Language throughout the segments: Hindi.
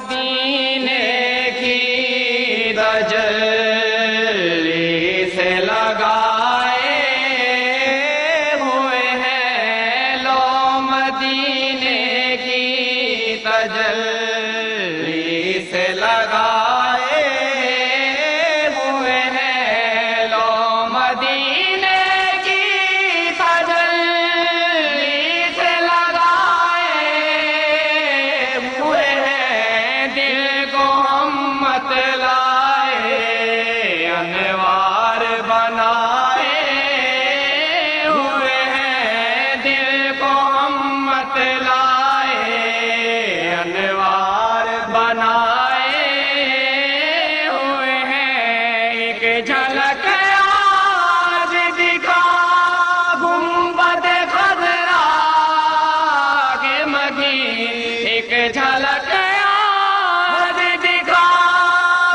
मदीने की तजल्ली से लगाए हुए हैं। लो मदीने की तजल्ली से लगाए हुए हैं। लो मदीने की तजल्ली से लगाए हुए हैं। दिल को हम मत लाए अनवार बनाए हुए हैं। दिल को हम मत लाए अनवार बनाए हुए हैं। एक झलक आज दिखा गुंबद खजरा के मगी। एक झलक आज दिखा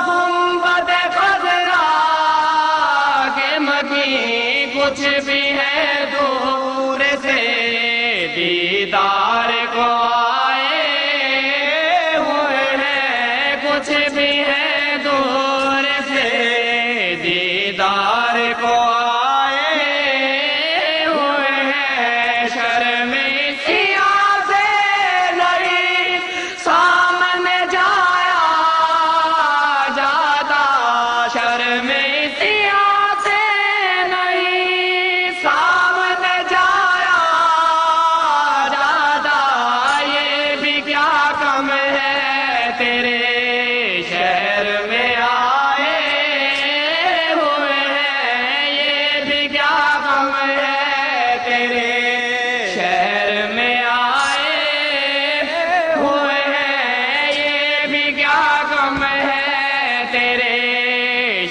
गुंबद खजरा के मगी। कुछ भी है दूर से दीदार को आए हुए हैं। कुछ भी है दूर से दीदार को आए हुए हैं। शर्म सिया से नहीं सामने जाया जाता। शर्म सिया से नहीं सामने जाया जाता। ये भी क्या कम है तेरे शहर में आए हुए हैं। ये भी क्या कम है तेरे शहर में आए हुए हैं। ये भी क्या कम है तेरे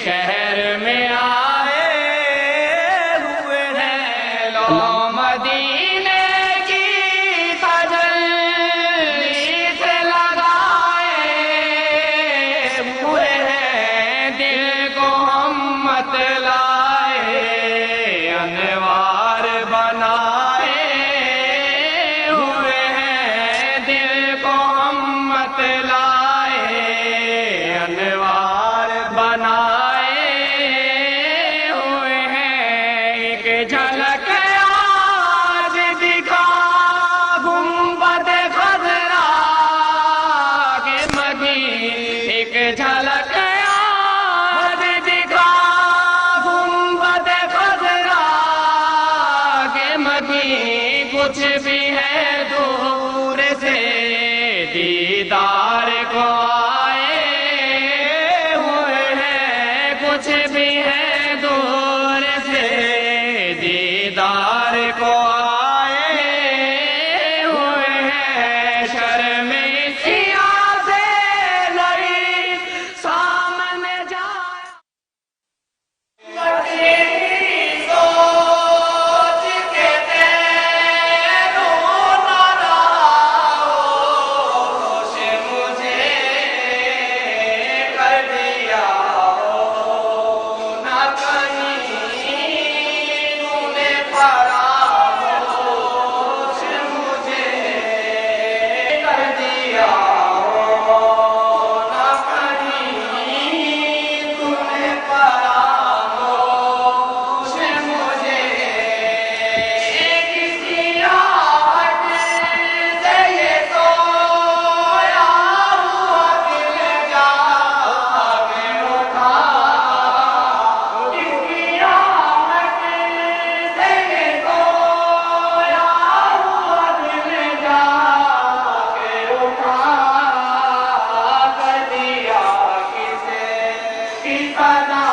शहर में आए हुए हैं। लो मदीने की तजल्ली से लगाए हुए हैं। दिल को हम मत लाए अनवार बनाए हुए हैं। दिल को हम मत लाए अनवार बनाए हुए हैं। एक झलक आज दिखा गुंबद खजरा के मगी। एक झलक आज दिखा गुंबद खजरा के मगी। कुछ भी है दूर से दीदार को आए हुए हैं। कुछ भी है दूर से दीदार को आए हुए हैं। शर्म सिया से नहीं सामने जाए। सोच के तेरों न राहोश मुझे कर दिया ना कहीं तूने फरामोश मुझे कर दिया ना कहीं तूने फरामोश मुझे। किसी आहट से ये सोया हुआ दिल जागे उठा। किसी आहट से ये सोया हुआ दिल जागे उठा। कर दिया किसे की सदा